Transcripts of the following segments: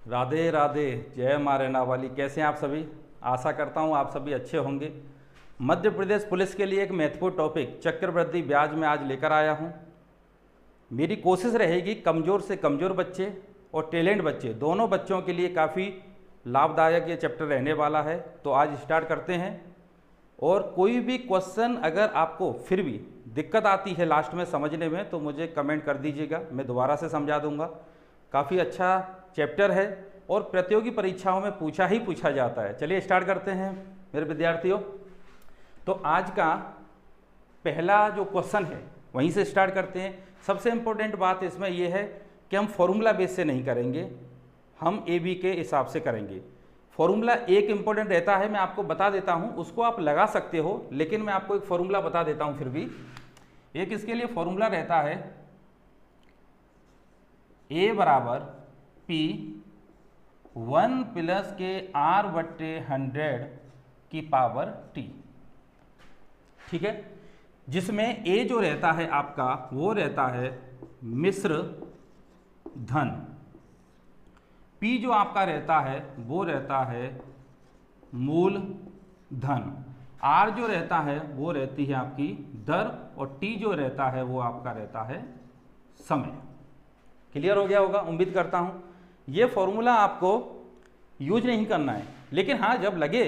राधे राधे, जय माँ रैना वाली। कैसे हैं आप सभी? आशा करता हूँ आप सभी अच्छे होंगे। मध्य प्रदेश पुलिस के लिए एक महत्वपूर्ण टॉपिक चक्रवृद्धि ब्याज में आज लेकर आया हूँ। मेरी कोशिश रहेगी कमज़ोर से कमज़ोर बच्चे और टैलेंट बच्चे दोनों बच्चों के लिए काफ़ी लाभदायक ये चैप्टर रहने वाला है। तो आज स्टार्ट करते हैं। और कोई भी क्वेश्चन अगर आपको फिर भी दिक्कत आती है लास्ट में समझने में तो मुझे कमेंट कर दीजिएगा, मैं दोबारा से समझा दूंगा। काफ़ी अच्छा चैप्टर है और प्रतियोगी परीक्षाओं में पूछा ही पूछा जाता है। चलिए स्टार्ट करते हैं मेरे विद्यार्थियों। तो आज का पहला जो क्वेश्चन है वहीं से स्टार्ट करते हैं। सबसे इम्पोर्टेंट बात इसमें यह है कि हम फॉर्मूला बेस से नहीं करेंगे, हम AB के हिसाब से करेंगे। फॉर्मूला एक इम्पोर्टेंट रहता है, मैं आपको बता देता हूं, उसको आप लगा सकते हो, लेकिन मैं आपको एक फॉर्मूला बता देता हूं। फिर भी एक इसके लिए फॉर्मूला रहता है A बराबर P 1 प्लस के R/100 की पावर T। ठीक है, जिसमें A जो रहता है आपका वो रहता है मिश्र धन, P जो आपका रहता है वो रहता है मूल धन, R जो रहता है वो रहती है आपकी दर और T जो रहता है वो आपका रहता है समय। क्लियर हो गया होगा उम्मीद करता हूँ। ये फॉर्मूला आपको यूज नहीं करना है, लेकिन हाँ जब लगे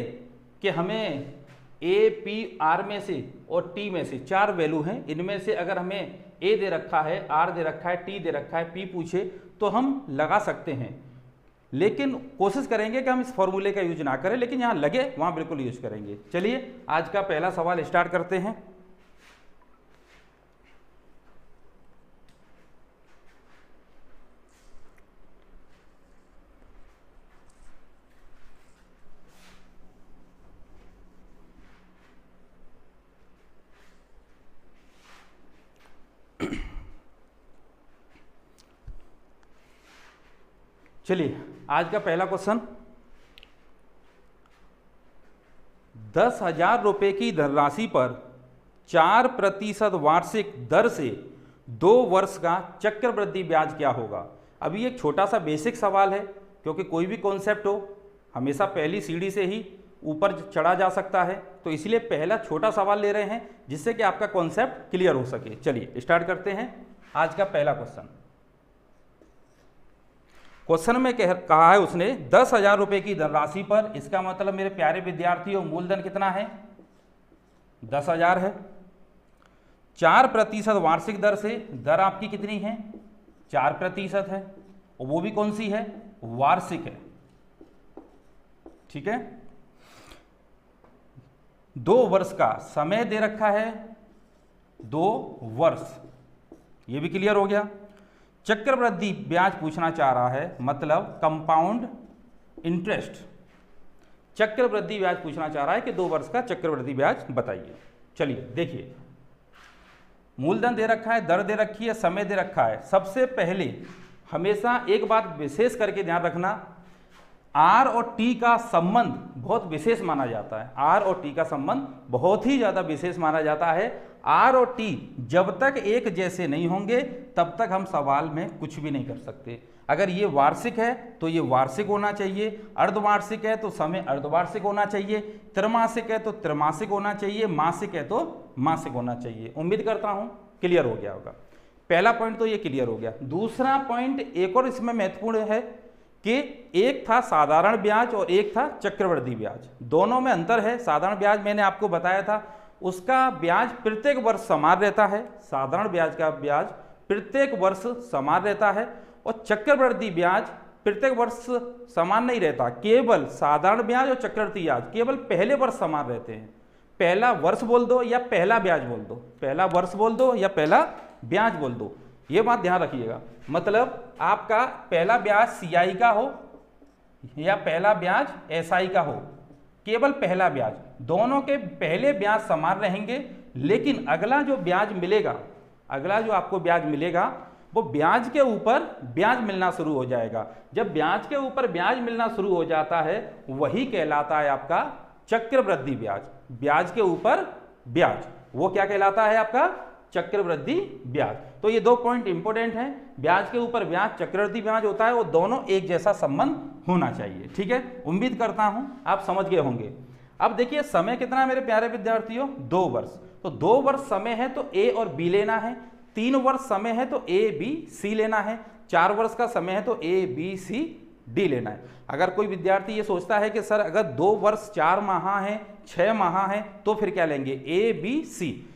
कि हमें A, P, R में से और T में से चार वैल्यू हैं, इनमें से अगर हमें A दे रखा है, R दे रखा है, T दे रखा है, P पूछे तो हम लगा सकते हैं, लेकिन कोशिश करेंगे कि हम इस फॉर्मूले का यूज ना करें, लेकिन यहाँ लगे वहाँ बिल्कुल यूज करेंगे। चलिए आज का पहला सवाल स्टार्ट करते हैं। चलिए आज का पहला क्वेश्चन, 10,000 रुपये की धनराशि पर 4% वार्षिक दर से 2 वर्ष का चक्रवृद्धि ब्याज क्या होगा। अभी एक छोटा सा बेसिक सवाल है, क्योंकि कोई भी कॉन्सेप्ट हो हमेशा पहली सीढ़ी से ही ऊपर चढ़ा जा सकता है, तो इसलिए पहला छोटा सवाल ले रहे हैं जिससे कि आपका कॉन्सेप्ट क्लियर हो सके। चलिए स्टार्ट करते हैं आज का पहला क्वेश्चन। क्वेश्चन में कहा है उसने 10,000 रुपये की धनराशि पर, इसका मतलब मेरे प्यारे विद्यार्थियों मूलधन कितना है? 10,000 है। 4% वार्षिक दर से, दर आपकी कितनी है? 4% है, और वो भी कौन सी है? वार्षिक है। ठीक है, 2 वर्ष का समय दे रखा है, 2 वर्ष, ये भी क्लियर हो गया। चक्रवृद्धि ब्याज पूछना चाह रहा है, मतलब कंपाउंड इंटरेस्ट, चक्रवृद्धि ब्याज पूछना चाह रहा है कि 2 वर्ष का चक्रवृद्धि ब्याज बताइए। चलिए देखिए, मूलधन दे रखा है, दर दे रखी है, समय दे रखा है। सबसे पहले हमेशा एक बात विशेष करके ध्यान रखना, R और T का संबंध बहुत विशेष माना जाता है। R और T का संबंध बहुत ही ज्यादा विशेष माना जाता है। R और T जब तक एक जैसे नहीं होंगे तब तक हम सवाल में कुछ भी नहीं कर सकते। अगर ये वार्षिक है तो ये वार्षिक होना चाहिए, अर्धवार्षिक है तो समय अर्धवार्षिक होना चाहिए, त्रैमासिक है तो त्रैमासिक होना चाहिए, मासिक है तो मासिक होना चाहिए। उम्मीद करता हूं क्लियर हो गया होगा। पहला पॉइंट तो ये क्लियर हो गया। दूसरा पॉइंट एक और इसमें महत्वपूर्ण है कि एक था साधारण ब्याज और एक था चक्रवृद्धि ब्याज, दोनों में अंतर है। साधारण ब्याज मैंने आपको बताया था, उसका ब्याज प्रत्येक वर्ष समान रहता है, साधारण ब्याज का ब्याज प्रत्येक वर्ष समान रहता है, और चक्रवृद्धि ब्याज प्रत्येक वर्ष समान नहीं रहता। केवल साधारण ब्याज और चक्रवृद्धि ब्याज केवल पहले वर्ष समान रहते हैं। पहला वर्ष बोल दो या पहला ब्याज बोल दो, पहला वर्ष बोल दो या पहला ब्याज बोल दो, ये बात ध्यान रखिएगा। मतलब आपका पहला ब्याज CI का हो या पहला ब्याज SI का हो, केवल पहला ब्याज, दोनों के पहले ब्याज समान रहेंगे, लेकिन अगला जो ब्याज मिलेगा, अगला जो आपको ब्याज मिलेगा वो ब्याज के ऊपर ब्याज मिलना शुरू हो जाएगा। जब ब्याज के ऊपर ब्याज मिलना शुरू हो जाता है वही कहलाता है आपका चक्रवृद्धि ब्याज। ब्याज के ऊपर ब्याज, वो क्या कहलाता है? आपका चक्रवृद्धि ब्याज। तो ये दो पॉइंट इंपॉर्टेंट हैं, ब्याज के ऊपर ब्याज, चक्रवृद्धि ब्याज होता है, वो दोनों एक जैसा संबंध होना चाहिए। ठीक है, उम्मीद करता हूं आप समझ गए होंगे। अब देखिए समय कितना है मेरे प्यारे विद्यार्थियों, 2 वर्ष। तो 2 वर्ष समय है तो ए और बी लेना है, 3 वर्ष समय है तो ए बी सी लेना है, 4 वर्ष का समय है तो ए बी सी डी लेना है। अगर कोई विद्यार्थी ये सोचता है कि सर अगर 2 वर्ष 4 माह है, 6 माह है, तो फिर क्या लेंगे, ए बी सी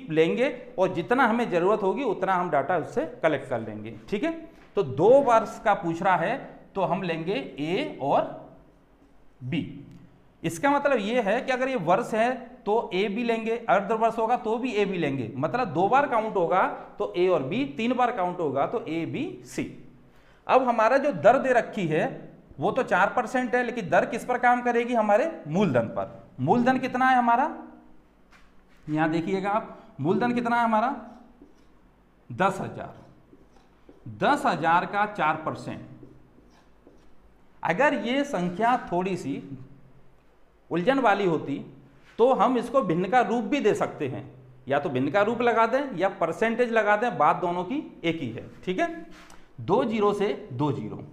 लेंगे और जितना हमें जरूरत होगी उतना हम डाटा उससे कलेक्ट कर लेंगे। ठीक है, तो 2 वर्ष का पूछ रहा है तो हम लेंगे ए और बी। इसका मतलब ये है कि अगर ये वर्ष है तो ए बी लेंगे, अर्ध वर्ष होगा तो भी ए बी लेंगे, मतलब 2 बार काउंट होगा तो ए और बी, 3 बार काउंट होगा तो ए बी सी। अब हमारा जो दर दे रखी है वो तो 4% है, लेकिन दर किस पर काम करेगी, हमारे मूलधन पर। मूलधन कितना है हमारा, यहां देखिएगा आप, मूलधन कितना है हमारा 10,000। 10,000 का 4%। अगर ये संख्या थोड़ी सी उलझन वाली होती तो हम इसको भिन्न का रूप भी दे सकते हैं, या तो भिन्न का रूप लगा दें या परसेंटेज लगा दें, बात दोनों की एक ही है। ठीक है, 2 जीरो से 2 जीरो,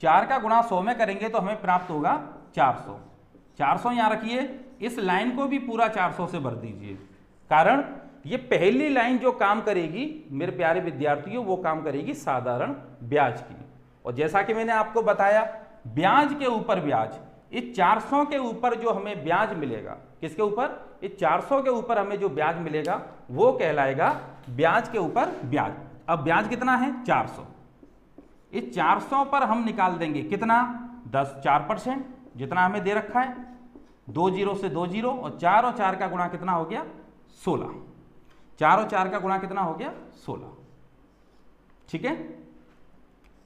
4 का गुणा 100 में करेंगे तो हमें प्राप्त होगा 400। 400 यहां रखिए, इस लाइन को भी पूरा 400 से भर दीजिए, कारण ये पहली लाइन जो काम करेगी मेरे प्यारे विद्यार्थियों वो काम करेगी साधारण ब्याज की। और जैसा कि मैंने आपको बताया ब्याज के ऊपर ब्याज, इस 400 के ऊपर जो हमें ब्याज मिलेगा, किसके ऊपर, इस 400 के ऊपर हमें जो ब्याज मिलेगा वो कहलाएगा ब्याज के ऊपर ब्याज। अब ब्याज कितना है 400, इस 400 पर हम निकाल देंगे कितना 4%, जितना हमें दे रखा है, 2 जीरो से 2 जीरो, और 4 और 4 का गुणा कितना हो गया 16। 4 और 4 का गुणा कितना हो गया 16। ठीक है,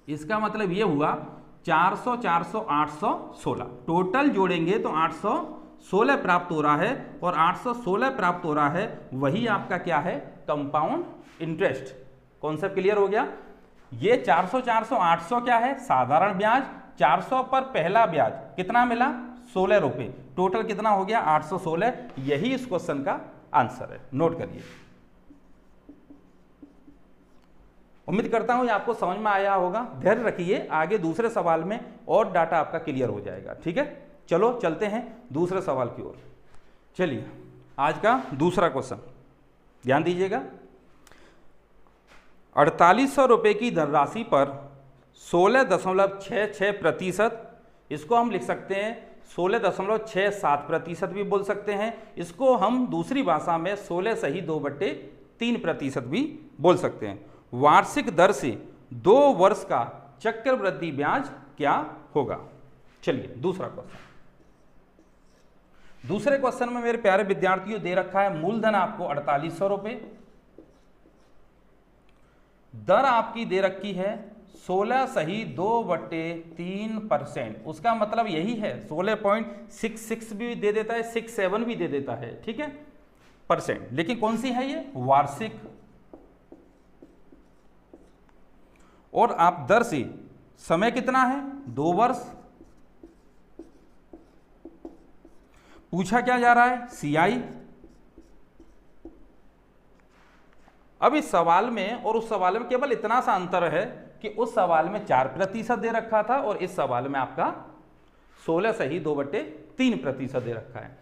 इसका मतलब ये हुआ 400 400 816, टोटल जोड़ेंगे तो 816 प्राप्त हो रहा है, और 816 प्राप्त हो रहा है वही आपका क्या है, कंपाउंड इंटरेस्ट। कॉन्सेप्ट क्लियर हो गया। ये 400 400 800 क्या है, साधारण ब्याज। 400 पर पहला ब्याज कितना मिला 16 रुपए, टोटल कितना हो गया 816। यही इस क्वेश्चन का आंसर है, नोट करिए। उम्मीद करता हूं ये आपको समझ में आया होगा। धैर्य रखिए, आगे दूसरे सवाल में और डाटा आपका क्लियर हो जाएगा। ठीक है, चलो चलते हैं दूसरे सवाल की ओर। चलिए आज का दूसरा क्वेश्चन ध्यान दीजिएगा। 4800 रुपये की धनराशि पर 16.66%, इसको हम लिख सकते हैं 16.67% भी बोल सकते हैं, इसको हम दूसरी भाषा में 16 सही 2/3% भी बोल सकते हैं। वार्षिक दर से 2 वर्ष का चक्रवृद्धि ब्याज क्या होगा। चलिए दूसरा क्वेश्चन। दूसरे क्वेश्चन में मेरे प्यारे विद्यार्थियों दे रखा है मूलधन आपको 4800 रुपये, दर आपकी दे रखी है 16 सही 2/3%। उसका मतलब यही है 16.66 भी दे देता है, 67 भी दे देता है। ठीक है, परसेंट, लेकिन कौन सी है ये, वार्षिक। और आप दर से, समय कितना है 2 वर्ष, पूछा क्या जा रहा है सीआई। अब इस सवाल में और उस सवाल में केवल इतना सा अंतर है कि उस सवाल में 4% दे रखा था और इस सवाल में आपका 16 सही 2/3% दे रखा है।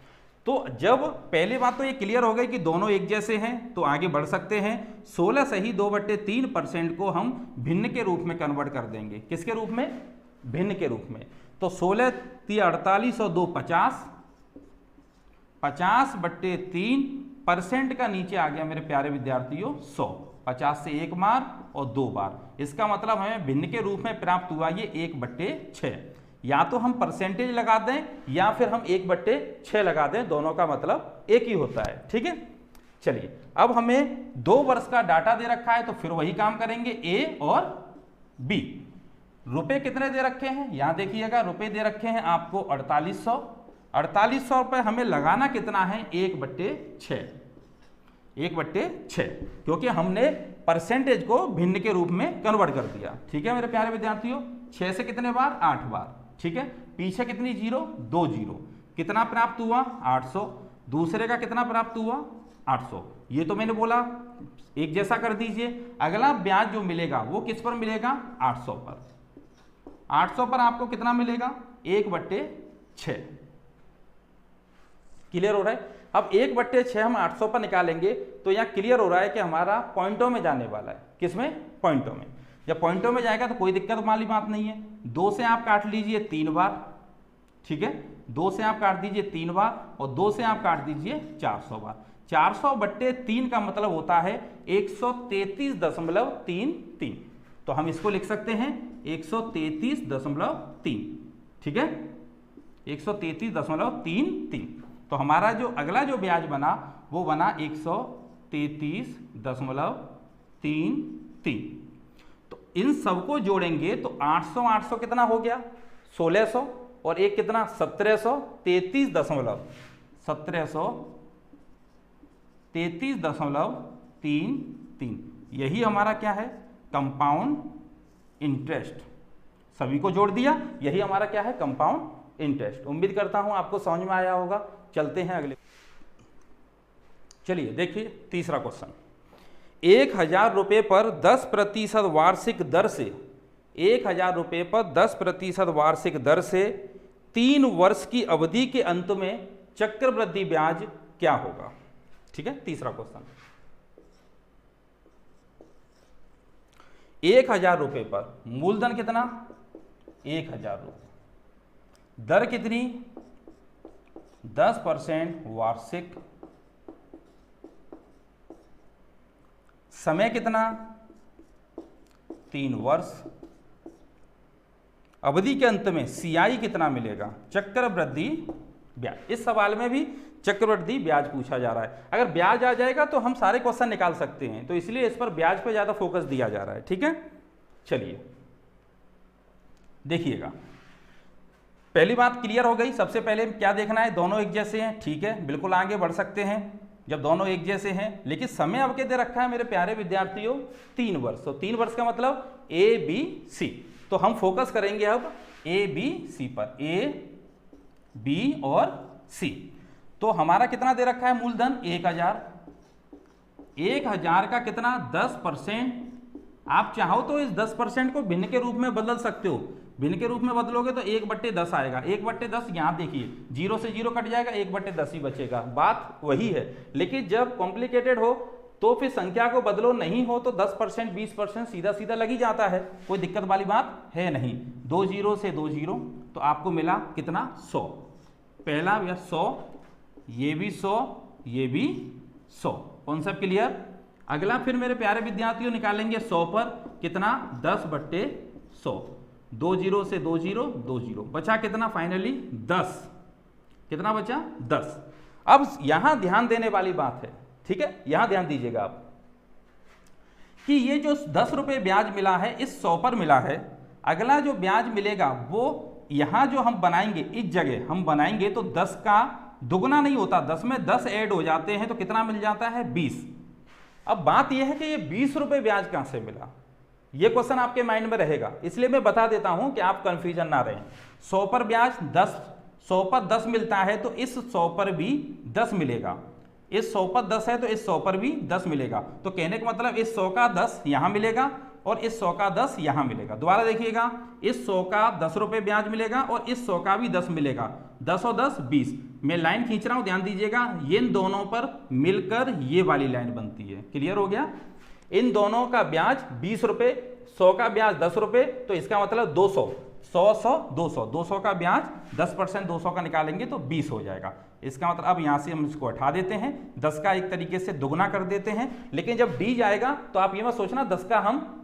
तो जब पहली बात तो ये क्लियर हो गई कि दोनों एक जैसे हैं तो आगे बढ़ सकते हैं। 16 सही 2/3% को हम भिन्न के रूप में कन्वर्ट कर देंगे। किसके रूप में, भिन्न के रूप में। तो 16 × 48 और 2 50, 50/3% का नीचे आ गया मेरे प्यारे विद्यार्थियों 100। 50 से 1 बार और 2 बार, इसका मतलब हमें भिन्न के रूप में प्राप्त हुआ ये 1/6। या तो हम परसेंटेज लगा दें या फिर हम 1/6 लगा दें, दोनों का मतलब एक ही होता है। ठीक है, चलिए अब हमें 2 वर्ष का डाटा दे रखा है तो फिर वही काम करेंगे, ए और बी। रुपए कितने दे रखे हैं, यहां देखिएगा रुपए दे रखे हैं आपको 4800। 4800 रुपये हमें लगाना कितना है 1/6, 1/6, क्योंकि हमने परसेंटेज को भिन्न के रूप में कन्वर्ट कर दिया। ठीक है मेरे प्यारे विद्यार्थियों, 6 से कितने बार 8 बार। ठीक है, पीछे कितनी जीरो, 2 जीरो, कितना प्राप्त हुआ 800, दूसरे का कितना प्राप्त हुआ 800। ये तो मैंने बोला एक जैसा कर दीजिए। अगला ब्याज जो मिलेगा वो किस पर मिलेगा? 800 पर। 800 पर आपको कितना मिलेगा? 1/6। क्लियर हो रहा है? अब 1/6 हम 800 पर निकालेंगे तो यहाँ क्लियर हो रहा है कि हमारा पॉइंटों में जाने वाला है। किसमें? पॉइंटों में। जब पॉइंटों में जाएगा तो कोई दिक्कत वाली बात नहीं है। 2 से आप काट लीजिए 3 बार, ठीक है, 2 से आप काट दीजिए 3 बार और 2 से आप काट दीजिए 400 बार। 400/3 का मतलब होता है 133.33। तो हम इसको लिख सकते हैं 133.3, ठीक है, 133.33। तो हमारा जो अगला जो ब्याज बना वो बना 133.33। तो इन सबको जोड़ेंगे तो 800 800 कितना हो गया? 1600 और एक कितना? 1733.33। यही हमारा क्या है? Compound interest. सभी को जोड़ दिया, यही हमारा क्या है? Compound interest. उम्मीद करता हूं आपको समझ में आया होगा। चलते हैं अगले। चलिए देखिए तीसरा क्वेश्चन। 1000 रुपये पर 10% वार्षिक दर से 1000 रुपये पर 10% वार्षिक दर से 3 वर्ष की अवधि के अंत में चक्रवृद्धि ब्याज क्या होगा? ठीक है, तीसरा क्वेश्चन। 1000 रुपये पर मूलधन कितना? 1000 रुपये। दर कितनी? 10% वार्षिक। समय कितना? 3 वर्ष। अवधि के अंत में सीआई कितना मिलेगा? चक्रवृद्धि ब्याज। इस सवाल में भी चक्रवृद्धि ब्याज पूछा जा रहा है। अगर ब्याज आ जाएगा तो हम सारे क्वेश्चन निकाल सकते हैं, तो इसलिए इस पर ब्याज पर ज्यादा फोकस दिया जा रहा है। ठीक है, चलिए देखिएगा। पहली बात क्लियर हो गई। सबसे पहले क्या देखना है? दोनों एक जैसे हैं, ठीक है, बिल्कुल आगे बढ़ सकते हैं जब दोनों एक जैसे हैं। लेकिन समय अब क्या दे रखा है मेरे प्यारे विद्यार्थियों? 3 वर्ष। तो 3 वर्ष का मतलब ए बी सी। तो हम फोकस करेंगे अब ए बी सी पर, ए बी और सी। तो हमारा कितना दे रखा है मूलधन? 1000। 1000 का कितना? 10%। आप चाहो तो इस 10% को भिन्न के रूप में बदल सकते हो। भिन्न के रूप में बदलोगे तो 1/10 आएगा। 1/10 यहाँ देखिए 0 से 0 कट जाएगा, 1/10 ही बचेगा। बात वही है। लेकिन जब कॉम्प्लिकेटेड हो तो फिर संख्या को बदलो, नहीं हो तो 10% 20% सीधा सीधा लग ही जाता है। कोई दिक्कत वाली बात है नहीं। 2 0 से 2 0 तो आपको मिला कितना? 100। पहला 100, ये भी 100, ये भी 100। Concept clear? अगला फिर मेरे प्यारे विद्यार्थियों निकालेंगे 100 पर कितना? 10/100। 2 0 से 2 0, 2 0 बचा कितना? फाइनली 10। कितना बचा? 10। अब यहां ध्यान देने वाली बात है, ठीक है, यहां ध्यान दीजिएगा आप कि ये जो 10 रुपये ब्याज मिला है इस 100 पर मिला है। अगला जो ब्याज मिलेगा वो यहां जो हम बनाएंगे, इस जगह हम बनाएंगे तो 10 का दुगना नहीं होता, 10 में 10 ऐड हो जाते हैं तो कितना मिल जाता है? 20। अब बात यह है कि ये 20 रुपये ब्याज कहां से मिला? ये क्वेश्चन आपके माइंड में रहेगा, इसलिए मैं बता देता हूं कि आप कंफ्यूजन ना रहें। 100 पर ब्याज 10, 100 पर 10 मिलता है तो इस 100 पर भी 10 मिलेगा। इस 100 पर 10 है तो इस 100 पर भी 10 मिलेगा। तो कहने का मतलब इस 100 का 10 यहां मिलेगा और इस 100 का 10 यहां मिलेगा। दोबारा देखिएगा, इस 100 का 10 रुपये ब्याज मिलेगा और इस 100 का भी 10 मिलेगा। 10 और 10 20। मैं लाइन खींच रहा हूं, ध्यान दीजिएगा। ये इन दोनों पर मिलकर ये वाली लाइन बनती है। क्लियर हो गया? इन दोनों का ब्याज 20 रुपये, 100 का ब्याज 10 रुपये, तो इसका मतलब 200। 100 100 200, 200 का ब्याज 10% 200 का निकालेंगे तो 20 हो जाएगा। इसका मतलब अब यहां से हम इसको हटा देते हैं, 10 का एक तरीके से दुगना कर देते हैं। लेकिन जब डी जाएगा तो आप ये मत सोचना 10 का हम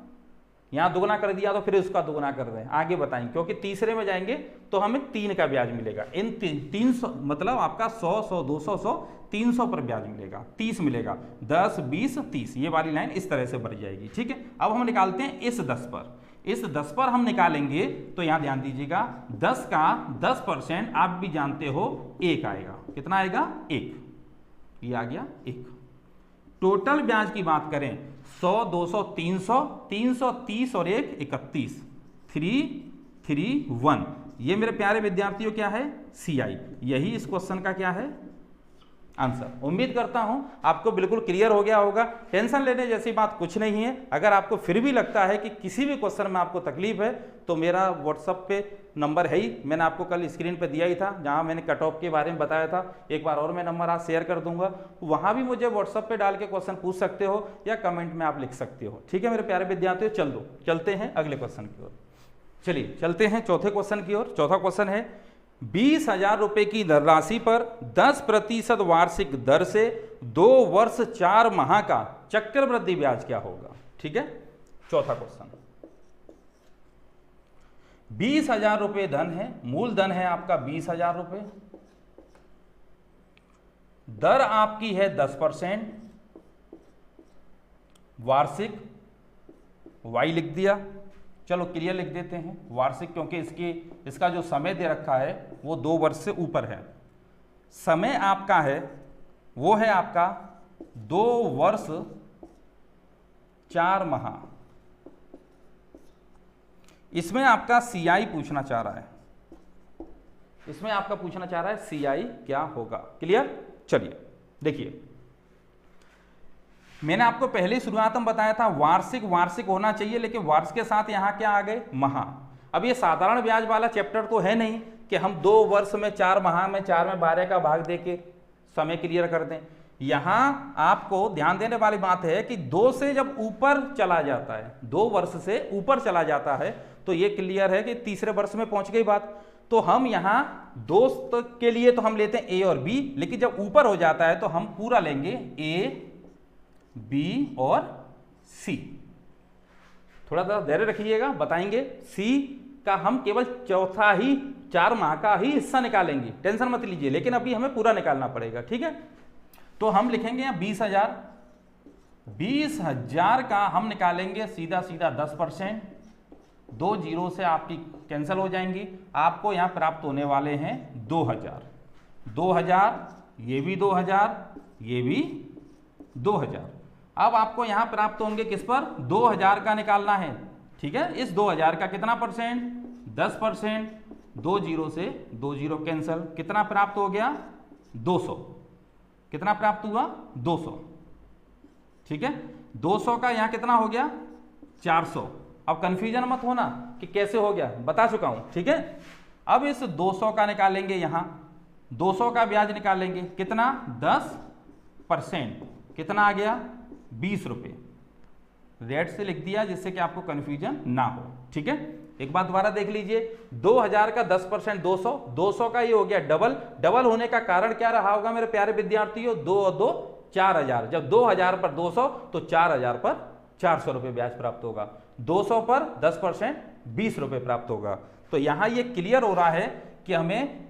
यहां दुगना कर दिया तो फिर उसका दुगना कर दें, आगे बताएंगे। क्योंकि तीसरे में जाएंगे तो हमें 3 का ब्याज मिलेगा। इन 300 मतलब आपका 100 100 200 100 300 पर ब्याज मिलेगा, 30 मिलेगा। 10 20 30, ये वाली लाइन इस तरह से बढ़ जाएगी। ठीक है, अब हम निकालते हैं इस 10 पर। इस 10 पर हम निकालेंगे तो यहां ध्यान दीजिएगा, 10 का 10% आप भी जानते हो 1 आएगा। कितना आएगा? 1। ये आ गया 1। टोटल ब्याज की बात करें 100 200 300, 330 और 1 31, 331। ये मेरे प्यारे विद्यार्थियों क्या है? CI। यही इस क्वेश्चन का क्या है? आंसर। उम्मीद करता हूं आपको बिल्कुल क्लियर हो गया होगा। टेंशन लेने जैसी बात कुछ नहीं है। अगर आपको फिर भी लगता है कि किसी भी क्वेश्चन में आपको तकलीफ है तो मेरा व्हाट्सएप पे नंबर है ही, मैंने आपको कल स्क्रीन पे दिया ही था, जहां मैंने कट ऑफ के बारे में बताया था। एक बार और मैं नंबर आज शेयर कर दूंगा, वहां भी मुझे व्हाट्सएप पे डाल के क्वेश्चन पूछ सकते हो या कमेंट में आप लिख सकते हो। ठीक है मेरे प्यारे विद्यार्थियों, चलते हैं अगले क्वेश्चन की ओर। चलिए चलते हैं चौथे क्वेश्चन की ओर। चौथा क्वेश्चन है 20,000 रुपए की धनराशि पर 10% वार्षिक दर से 2 वर्ष 4 माह का चक्रवृद्धि ब्याज क्या होगा। ठीक है, चौथा क्वेश्चन। 20,000 रुपए धन है, मूल धन है आपका 20,000 रुपए, दर आपकी है 10%, वार्षिक वाई लिख दिया, चलो क्लियर लिख देते हैं वार्षिक, क्योंकि इसका जो समय दे रखा है वो 2 वर्ष से ऊपर है। समय आपका है वो है आपका 2 वर्ष 4 माह। इसमें आपका सीआई पूछना चाह रहा है, इसमें आपका पूछना चाह रहा है सीआई क्या होगा। क्लियर, चलिए देखिए, मैंने आपको पहले शुरुआत में बताया था वार्षिक होना चाहिए, लेकिन वर्ष के साथ यहां क्या आ गए, माह। अब ये साधारण ब्याज वाला चैप्टर तो है नहीं कि हम 2 वर्ष में 4 माह में 4 में 12 का भाग देके समय क्लियर कर दें। यहां आपको ध्यान देने वाली बात है कि 2 से जब ऊपर चला जाता है, 2 वर्ष से ऊपर चला जाता है, तो ये क्लियर है कि तीसरे वर्ष में पहुंच गई बात। तो हम यहां दोस्त के लिए तो हम लेते हैं ए और बी, लेकिन जब ऊपर हो जाता है तो हम पूरा लेंगे ए, बी और सी। थोड़ा सा धैर्य रखिएगा, बताएंगे। सी का हम केवल चौथा ही 4 माह का ही हिस्सा निकालेंगे, टेंशन मत लीजिए, लेकिन अभी हमें पूरा निकालना पड़ेगा। ठीक है, तो हम लिखेंगे यहाँ 20,000, 20,000 का हम निकालेंगे सीधा 10%, 2 जीरो से आपकी कैंसिल हो जाएंगी। आपको यहां प्राप्त होने वाले हैं 2,000, 2,000, ये भी 2,000, ये भी 2,000। अब आपको यहां प्राप्त होंगे किस पर, 2,000 का निकालना है। ठीक है, इस 2,000 का कितना परसेंट, 10%, 2 जीरो से 2 जीरो कैंसिल, कितना प्राप्त हो गया, 200। कितना प्राप्त हुआ, 200। ठीक है, 200 का यहां कितना हो गया, 400। अब कंफ्यूजन मत होना कि कैसे हो गया, बता चुका हूं। ठीक है, अब इस 200 का निकालेंगे, यहां 200 का ब्याज निकालेंगे, कितना, 10%, कितना आ गया, 20 रुपए। रेट से लिख दिया जिससे कि आपको कंफ्यूजन ना हो। ठीक है, एक बात दोबारा देख लीजिए, 2,000 का 10% 200, 200 का ये हो गया डबल होने का कारण क्या रहा होगा मेरे प्यारे विद्यार्थियों, 2 और 2 4,000। जब 2,000 पर 200 तो 4,000 पर 400 रुपए ब्याज प्राप्त होगा, 200 पर 10% 20 रुपए प्राप्त होगा। तो यहां ये क्लियर हो रहा है कि हमें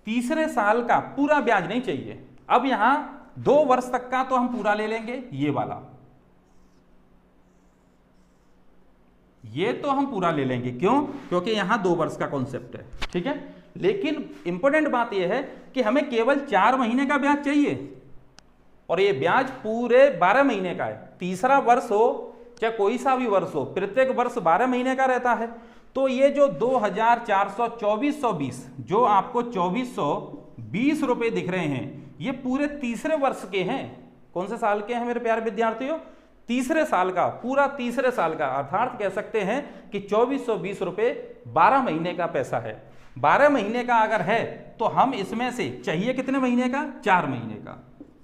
तीसरे साल का पूरा ब्याज नहीं चाहिए। अब यहां 2 वर्ष तक का तो हम पूरा ले लेंगे, ये वाला, ये तो हम पूरा ले लेंगे। क्यों, क्योंकि यहां 2 वर्ष का कॉन्सेप्ट है। ठीक है, लेकिन इंपॉर्टेंट बात यह है कि हमें केवल 4 महीने का ब्याज चाहिए, और ये ब्याज पूरे 12 महीने का है। तीसरा वर्ष हो चाहे कोई सा भी वर्ष हो, प्रत्येक वर्ष 12 महीने का रहता है। तो ये जो 2,400 2420 जो आपको 2420 रुपए दिख रहे हैं, ये पूरे तीसरे वर्ष के हैं। कौन से साल के हैं मेरे प्यारे विद्यार्थियों, तीसरे साल का, पूरा तीसरे साल का। अर्थात कह सकते हैं कि 2420 रुपए 12 महीने का पैसा है। 12 महीने का अगर है तो हम इसमें से चाहिए कितने महीने का, 4 महीने का।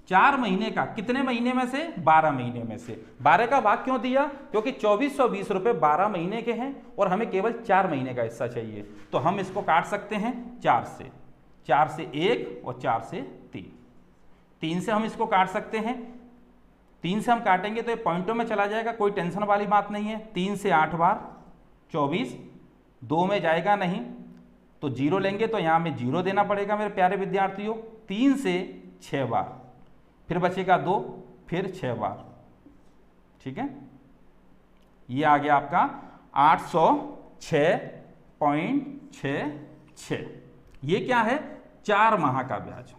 4 महीने का कितने महीने में से, 12 महीने में से। 12 का भाग क्यों दिया, क्योंकि 2420 रुपए 12 महीने के हैं और हमें केवल 4 महीने का हिस्सा चाहिए। तो हम इसको काट सकते हैं 4 से, 4 से 1 और 4 से 3, 3 से हम इसको काट सकते हैं। 3 से हम काटेंगे तो ये पॉइंटों में चला जाएगा, कोई टेंशन वाली बात नहीं है। 3 से 8 बार 24, 2 में जाएगा नहीं तो 0 लेंगे, तो यहां में 0 देना पड़ेगा मेरे प्यारे विद्यार्थियों। 3 से 6 बार, फिर बचेगा 2, फिर 6 बार। ठीक है, ये आ गया आपका 806.66। ये क्या है, 4 माह का ब्याज।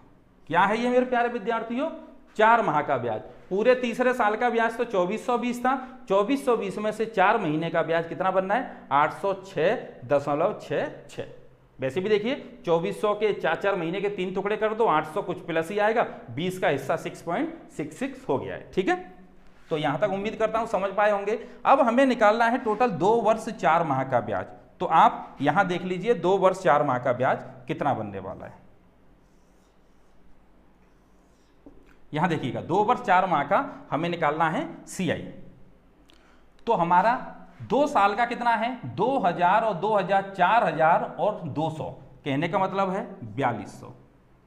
क्या है ये मेरे प्यारे विद्यार्थियों, 4 माह का ब्याज। पूरे तीसरे साल का ब्याज तो 2420 था, 2420 में से 4 महीने का ब्याज कितना बनना है, 806.66। वैसे भी देखिए 2400 के 4-4 महीने के 3 टुकड़े कर दो, 800 कुछ प्लस ही आएगा, 20 का हिस्सा 6.66 हो गया है। ठीक है, तो यहां तक उम्मीद करता हूं समझ पाए होंगे। अब हमें निकालना है टोटल 2 वर्ष 4 माह का ब्याज। तो आप यहां देख लीजिए 2 वर्ष 4 माह का ब्याज कितना बनने वाला है। यहां देखिएगा 2 वर्ष 4 माह का हमें निकालना है CI। तो हमारा 2 साल का कितना है, 2000 और 2000 4000 और 200, कहने का मतलब है 4200।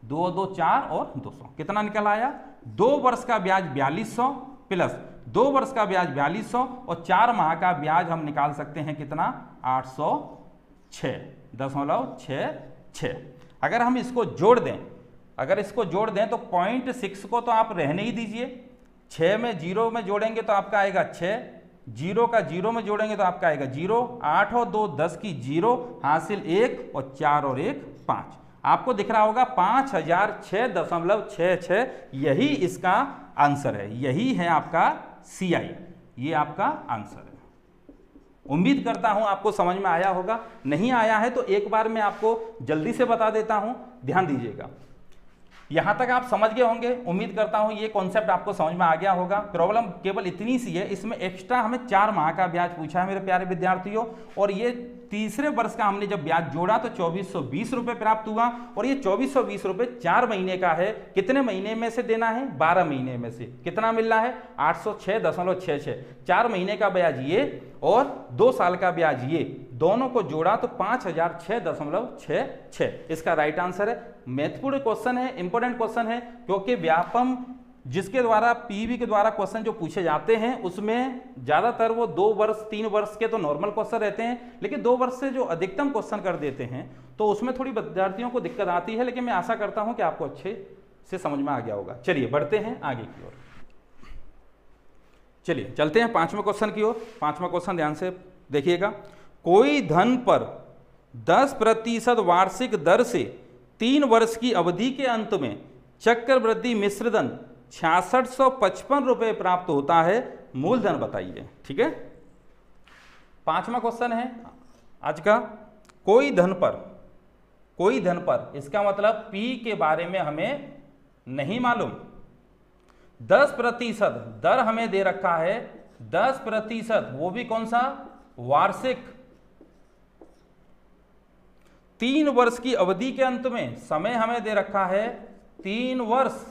2 2 4 और 200 कितना निकल आया, 2 वर्ष का ब्याज 4200 प्लस 2 वर्ष का ब्याज 4200 और 4 माह का ब्याज हम निकाल सकते हैं कितना, 806.66। अगर हम इसको जोड़ दें, अगर इसको जोड़ दें तो 0.6 को तो आप रहने ही दीजिए, 6 में 0 में जोड़ेंगे तो आपका आएगा 6, 0 का 0 में जोड़ेंगे तो आपका आएगा 0, 8 और 2 10 की 0, हासिल 1 और 4 और 1 5। आपको दिख रहा होगा 5006.66, यही इसका आंसर है, यही है आपका CI, ये आपका आंसर है। उम्मीद करता हूं आपको समझ में आया होगा। नहीं आया है तो एक बार मैं आपको जल्दी से बता देता हूं, ध्यान दीजिएगा। यहां तक आप समझ गए होंगे, उम्मीद करता हूं ये कॉन्सेप्ट आपको समझ में आ गया होगा। प्रॉब्लम केवल इतनी सी है, इसमें एक्स्ट्रा हमें 4 माह का ब्याज पूछा है मेरे प्यारे विद्यार्थियों, और ये तीसरे वर्ष का हमने जब ब्याज जोड़ा तो 2420 रुपए प्राप्त हुआ, और ये 2420 रुपए 4 महीने का है। कितने महीने में से देना है, 12 महीने में से कितना मिल रहा है, 806.66। 4 महीने का ब्याज ये और 2 साल का ब्याज ये, दोनों को जोड़ा तो 5006.66 इसका राइट आंसर है। महत्वपूर्ण क्वेश्चन है, इंपॉर्टेंट क्वेश्चन है, क्योंकि व्यापम जिसके द्वारा पीवी के द्वारा क्वेश्चन जो पूछे जाते हैं उसमें ज्यादातर वो 2 वर्ष 3 वर्ष के तो नॉर्मल क्वेश्चन रहते हैं, लेकिन 2 वर्ष से जो अधिकतम क्वेश्चन कर देते हैं तो उसमें थोड़ी विद्यार्थियों को दिक्कत आती है, लेकिन मैं आशा करता हूं कि आपको अच्छे से समझ में आ गया होगा। चलिए बढ़ते हैं आगे की ओर, चलिए चलते हैं 5वें क्वेश्चन की ओर। 5वां क्वेश्चन ध्यान से देखिएगा। कोई धन पर 10% वार्षिक दर से 3 वर्ष की अवधि के अंत में चक्रवृद्धि मिश्रधन 6655 रुपए प्राप्त होता है, मूलधन बताइए। ठीक है, 5वां क्वेश्चन है आज का। कोई धन पर इसका मतलब P के बारे में हमें नहीं मालूम, 10% दर हमें दे रखा है, 10%, वो भी कौन सा, वार्षिक। 3 वर्ष की अवधि के अंत में समय हमें दे रखा है 3 वर्ष।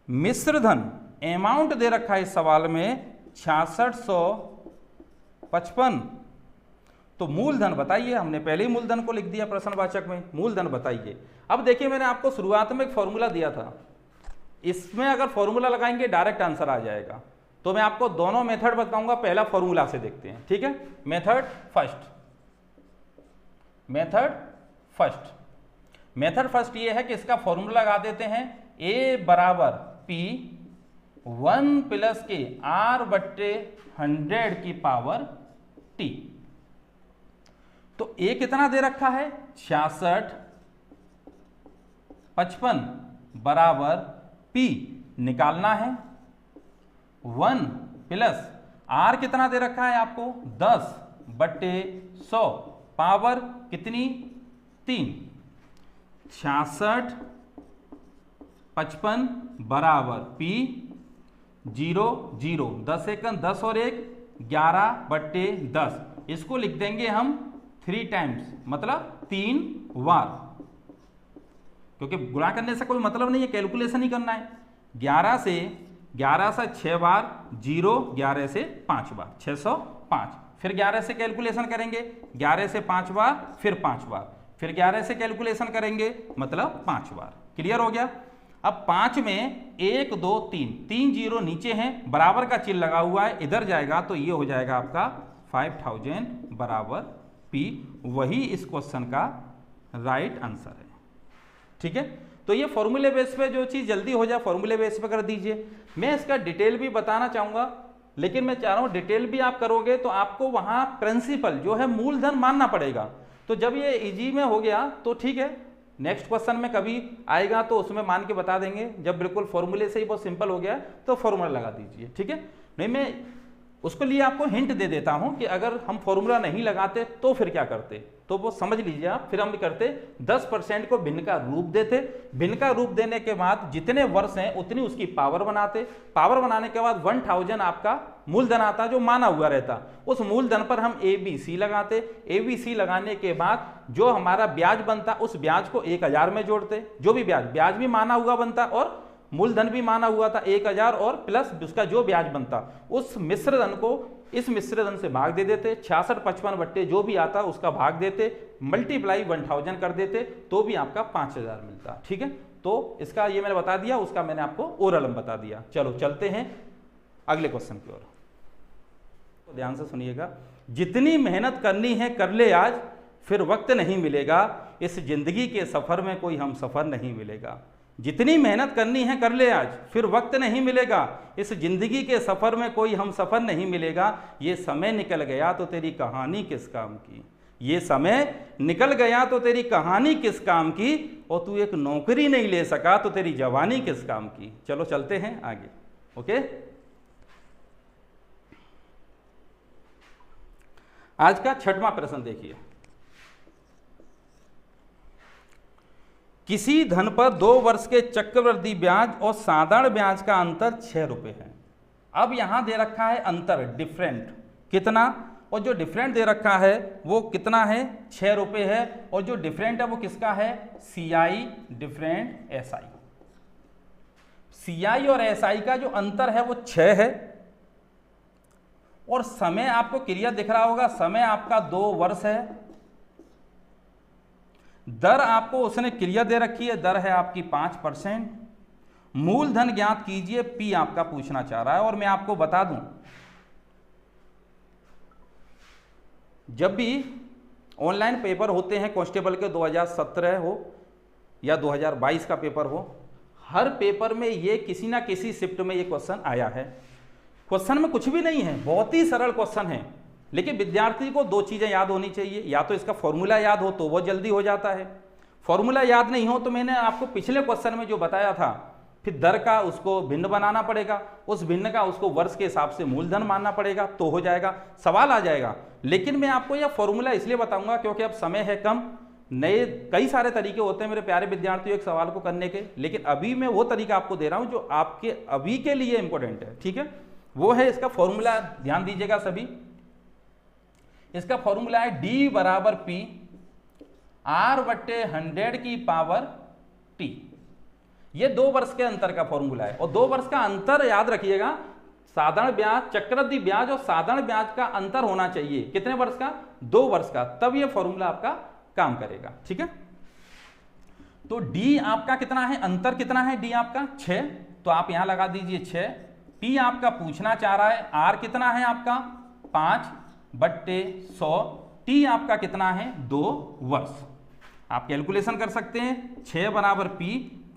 मिश्रधन अमाउंट दे रखा है इस सवाल में 6655। तो मूलधन बताइए, हमने पहले ही मूलधन को लिख दिया प्रश्नवाचक में, मूलधन बताइए। अब देखिए मैंने आपको शुरुआत में एक फॉर्मूला दिया था, इसमें अगर फॉर्मूला लगाएंगे डायरेक्ट आंसर आ जाएगा। तो मैं आपको दोनों मेथड बताऊंगा, पहला फॉर्मूला से देखते हैं। ठीक है, मेथड फर्स्ट ये है कि इसका फॉर्मूला लगा देते हैं, A बराबर P 1 प्लस के R/100 की पावर T। तो A कितना दे रखा है, 6655 बराबर P निकालना है 1 प्लस R कितना दे रखा है आपको, 10/100 पावर कितनी, 3। 6655 बराबर P 0 0, 10 एकम 10 और 1 11/10। इसको लिख देंगे हम 3 टाइम्स, मतलब 3 बार, क्योंकि गुणा करने से कोई मतलब नहीं है, कैलकुलेशन ही करना है। 11 से 6 बार, 0 11 से 5 बार, 605। फिर 11 से कैलकुलेशन करेंगे, 11 से 5 बार, फिर 5 बार, फिर 11 से कैलकुलेशन करेंगे, मतलब 5 बार। क्लियर हो गया। अब 5 में 1 2 3 0 नीचे हैं, बराबर का चिन्ह लगा हुआ है, इधर जाएगा तो ये हो जाएगा आपका 5000 बराबर P। वही इस क्वेश्चन का राइट आंसर है। ठीक है, तो ये फॉर्मूले बेस पे जो चीज जल्दी हो जाए फॉर्मूले बेस पे कर दीजिए। मैं इसका डिटेल भी बताना चाहूंगा, लेकिन मैं चाह रहा हूं डिटेल भी आप करोगे तो आपको वहां प्रिंसिपल जो है मूलधन मानना पड़ेगा। तो जब ये इजी में हो गया तो ठीक है, नेक्स्ट क्वेश्चन में कभी आएगा तो उसमें मान के बता देंगे। जब बिल्कुल फॉर्मूले से ही बहुत सिंपल हो गया तो फॉर्मूला लगा दीजिए। ठीक है, नहीं मैं उसके लिए आपको हिंट दे देता हूं कि अगर हम फॉर्मूला नहीं लगाते तो फिर क्या करते, तो वो समझ लीजिए आप। फिर हम करते 10% को भिन्न का रूप देते, भिन्न का रूप देने के बाद जितने वर्ष हैं उतनी उसकी पावर बनाते, पावर बनाने के बाद 1000 आपका मूलधन आता जो माना हुआ रहता, उस मूलधन पर हम ABC लगाते, ABC लगाने के बाद जो हमारा ब्याज बनता उस ब्याज को 1000 में जोड़ते, जो भी ब्याज भी माना हुआ बनता और मूलधन भी माना हुआ था 1000 और प्लस उसका जो ब्याज बनता, उस मिश्रधन को इस मिश्रधन से भाग दे देते, 66 55 बट्टे जो भी आता उसका भाग देते, मल्टीप्लाई 1000 कर देते, तो भी आपका 5000 मिलता। ठीक है, तो इसका ये मैंने बता दिया, उसका मैंने आपको ओरल बता दिया। चलो चलते हैं अगले क्वेश्चन की ओर, तो ध्यान से सुनिएगा। जितनी मेहनत करनी है कर ले आज, फिर वक्त नहीं मिलेगा, इस जिंदगी के सफर में कोई हम सफर नहीं मिलेगा। जितनी मेहनत करनी है कर ले आज, फिर वक्त नहीं मिलेगा, इस जिंदगी के सफर में कोई हम सफर नहीं मिलेगा। ये समय निकल गया तो तेरी कहानी किस काम की, ये समय निकल गया तो तेरी कहानी किस काम की, और तू एक नौकरी नहीं ले सका तो तेरी जवानी किस काम की। चलो चलते हैं आगे। ओके, आज का 6वां प्रश्न देखिए। किसी धन पर 2 वर्ष के चक्रवृद्धि ब्याज और साधारण ब्याज का अंतर 6 रुपए है। अब यहां दे रखा है अंतर डिफरेंट कितना, और जो डिफरेंट दे रखा है वो कितना है, 6 रुपए है, और जो डिफरेंट है वो किसका है, CI डिफरेंट SI। CI और SI का जो अंतर है वो 6 है, और समय आपको क्लियर दिख रहा होगा, समय आपका 2 वर्ष है। दर आपको उसने क्लियर दे रखी है, दर है आपकी 5%। मूलधन ज्ञात कीजिए, P आपका पूछना चाह रहा है। और मैं आपको बता दूं, जब भी ऑनलाइन पेपर होते हैं कांस्टेबल के 2017 हो या 2022 का पेपर हो, हर पेपर में ये किसी ना किसी शिफ्ट में ये क्वेश्चन आया है। क्वेश्चन में कुछ भी नहीं है, बहुत ही सरल क्वेश्चन है, लेकिन विद्यार्थी को 2 चीजें याद होनी चाहिए। या तो इसका फॉर्मूला याद हो तो वो जल्दी हो जाता है, फॉर्मूला याद नहीं हो तो मैंने आपको पिछले क्वेश्चन में जो बताया था, फिर दर का उसको भिन्न बनाना पड़ेगा, उस भिन्न का उसको वर्ष के हिसाब से मूलधन मानना पड़ेगा, तो हो जाएगा, सवाल आ जाएगा। लेकिन मैं आपको यह फॉर्मूला इसलिए बताऊंगा क्योंकि अब समय है कम, नए कई सारे तरीके होते हैं मेरे प्यारे विद्यार्थियों एक सवाल को करने के, लेकिन अभी मैं वो तरीका आपको दे रहा हूं जो आपके अभी के लिए इंपॉर्टेंट है। ठीक है, वो है इसका फॉर्मूला, ध्यान दीजिएगा सभी। इसका फॉर्मूला है D बराबर P R/100 की पावर T। ये 2 वर्ष के अंतर का फॉर्मूला है, और 2 वर्ष का अंतर याद रखिएगा, साधारण ब्याज, चक्रवृद्धि ब्याज और साधारण ब्याज का अंतर होना चाहिए। कितने वर्ष का, 2 वर्ष का, तब ये फॉर्मूला आपका काम करेगा। ठीक है, तो D आपका कितना है, अंतर कितना है, D आपका 6, तो आप यहां लगा दीजिए 6। P आपका पूछना चाह रहा है, R कितना है आपका 5/100, T आपका कितना है 2 वर्ष। आप कैलकुलेशन कर सकते हैं, 6 बराबर P,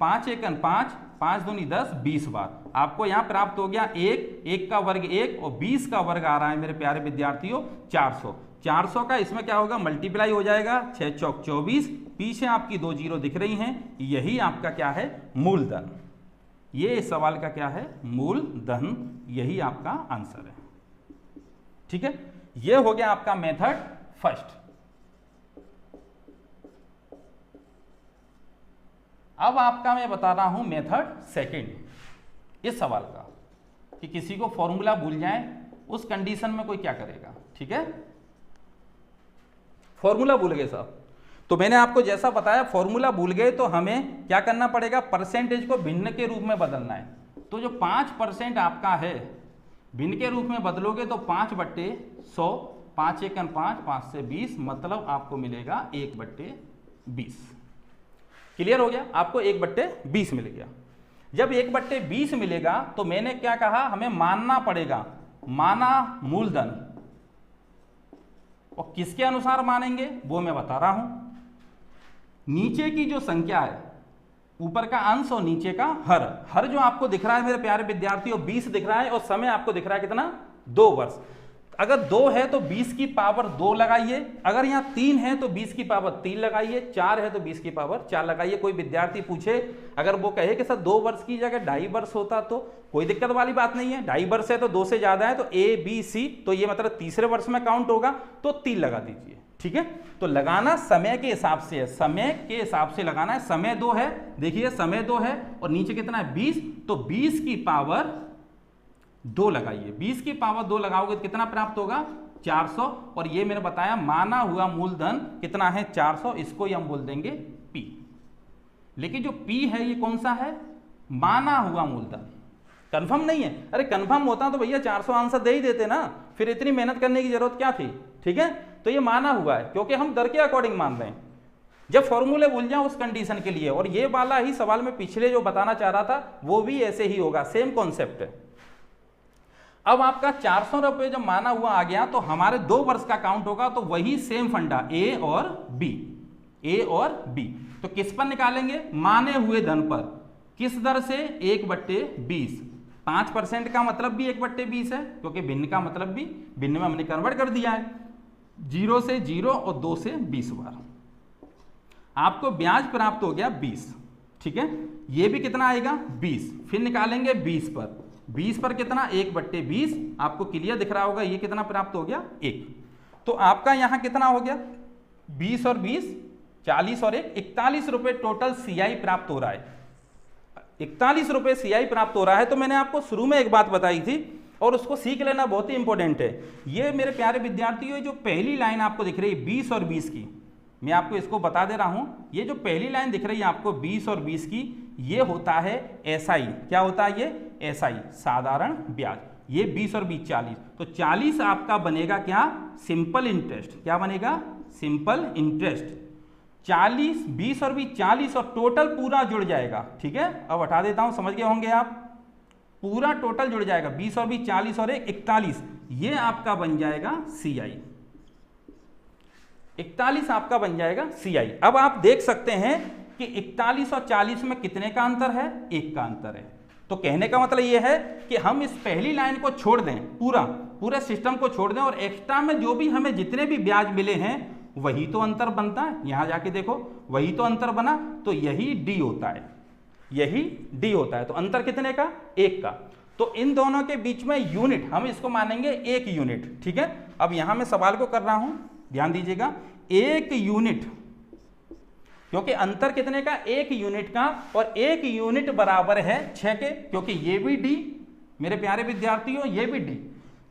5 × 5, 5 दूनी 10, 20 बार आपको यहाँ प्राप्त हो गया 1 का वर्ग 1 और 20 का वर्ग आ रहा है मेरे प्यारे विद्यार्थियों 400। 400 का इसमें क्या होगा, मल्टीप्लाई हो जाएगा, 6 चौक 24, पीछे आपकी 2 जीरो दिख रही हैं, यही आपका क्या है, मूलधन। ये इस सवाल का क्या है, मूलधन, यही आपका आंसर है। ठीक है, ये हो गया आपका मेथड फर्स्ट। अब आपका मैं बता रहा हूं मेथड सेकंड इस सवाल का, कि किसी को फॉर्मूला भूल जाए उस कंडीशन में कोई क्या करेगा। ठीक है, फॉर्मूला भूल गए साहब, तो मैंने आपको जैसा बताया फॉर्मूला भूल गए तो हमें क्या करना पड़ेगा, परसेंटेज को भिन्न के रूप में बदलना है। तो जो 5% आपका है भिन्न के रूप में बदलोगे तो 5/100, 5 × 5, 5 से 20, मतलब आपको मिलेगा 1/20। क्लियर हो गया, आपको 1/20 मिल गया। जब 1/20 मिलेगा तो मैंने क्या कहा, हमें मानना पड़ेगा, माना मूलधन, और किसके अनुसार मानेंगे वो मैं बता रहा हूं। नीचे की जो संख्या है, ऊपर का अंश और नीचे का हर जो आपको दिख रहा है मेरे प्यारे विद्यार्थियों 20 दिख रहा है, और समय आपको दिख रहा है कितना, 2 वर्ष। अगर 2 है तो 20 की पावर 2 लगाइए, अगर यहाँ 3 है तो 20 की पावर 3 लगाइए, 4 है तो 20 की पावर 4 लगाइए। कोई विद्यार्थी पूछे, अगर वो कहे कि सर 2 वर्ष की जगह 2.5 वर्ष होता तो कोई दिक्कत वाली बात नहीं है। 2.5 वर्ष है तो 2 से ज्यादा है तो A B C, तो ये मतलब तीसरे वर्ष में काउंट होगा तो 3 लगा दीजिए। ठीक है, तो लगाना समय के हिसाब से है, समय के हिसाब से लगाना है। समय 2 है, देखिए समय 2 है और नीचे कितना है 20, तो 20 की पावर 2 लगाइए। 20 की पावर 2 लगाओगे तो कितना प्राप्त होगा 400, और ये मैंने बताया माना हुआ मूलधन कितना है 400, इसको ही हम बोल देंगे P। लेकिन जो P है ये कौन सा है, माना हुआ मूलधन, कंफर्म नहीं है। अरे कंफर्म होता तो भैया 400 आंसर दे ही देते ना, फिर इतनी मेहनत करने की जरूरत क्या थी। ठीक है, तो ये माना हुआ है क्योंकि हम दर के अकॉर्डिंग मान रहे हैं। जब फॉर्मूले भूल जाओ उस कंडीशन के लिए, और ये वाला ही सवाल में पिछले जो बताना चाह रहा था वो भी ऐसे ही होगा, सेम कॉन्सेप्ट है। अब आपका 400 रुपये जब माना हुआ आ गया तो हमारे 2 वर्ष का काउंट होगा, तो वही सेम फंडा A और B, A और B। तो किस पर निकालेंगे, माने हुए धन पर। किस दर से, 1/20। 5% का मतलब भी 1/20 है क्योंकि भिन्न का मतलब भी भिन्न में हमने कन्वर्ट कर दिया है। 0 से 0 और 2 से 20 बार आपको ब्याज प्राप्त हो गया 20। ठीक है, ये भी कितना आएगा 20, फिर निकालेंगे 20 पर। 20 पर कितना 1/20, आपको क्लियर दिख रहा होगा ये कितना प्राप्त हो गया 1। तो आपका यहां कितना हो गया 20 और 20 40 और 1 41 रुपए टोटल CI प्राप्त हो रहा है। 41 रुपए CI प्राप्त हो रहा है। तो मैंने आपको शुरू में एक बात बताई थी और उसको सीख लेना बहुत ही इंपॉर्टेंट है। ये मेरे प्यारे विद्यार्थियों, जो पहली लाइन आपको दिख रही है 20 और 20 की, मैं आपको इसको बता दे रहा हूं। ये जो पहली लाइन दिख रही है आपको 20 और 20 की, ये होता है SI। क्या होता है ये SI, साधारण ब्याज। ये 20 और 20 40, तो 40 आपका बनेगा क्या, सिंपल इंटरेस्ट। क्या बनेगा, सिंपल इंटरेस्ट। 40 20 और 20 40 और टोटल पूरा जुड़ जाएगा। ठीक है, अब हटा देता हूं, समझ गए होंगे आप, पूरा टोटल जुड़ जाएगा 20 और 20 40 और 1 41, ये आपका बन जाएगा CI। 41 आपका बन जाएगा CI। अब आप देख सकते हैं कि 41 और 40 में कितने का अंतर है, 1 का अंतर है। तो कहने का मतलब यह है कि हम इस पहली लाइन को छोड़ दें, पूरे सिस्टम को छोड़ दें, और एक्स्ट्रा में जो भी हमें जितने भी ब्याज मिले हैं वही तो अंतर बनता है। यहां जाके देखो वही तो अंतर बना, तो यही D होता है, यही D होता है। तो अंतर कितने का, 1 का। तो इन दोनों के बीच में यूनिट हम इसको मानेंगे 1 यूनिट। ठीक है, अब यहां मैं सवाल को कर रहा हूं, ध्यान दीजिएगा, 1 यूनिट, क्योंकि अंतर कितने का, 1 यूनिट का, और 1 यूनिट बराबर है 6 के, क्योंकि ये भी D, मेरे प्यारे विद्यार्थियों ये भी D,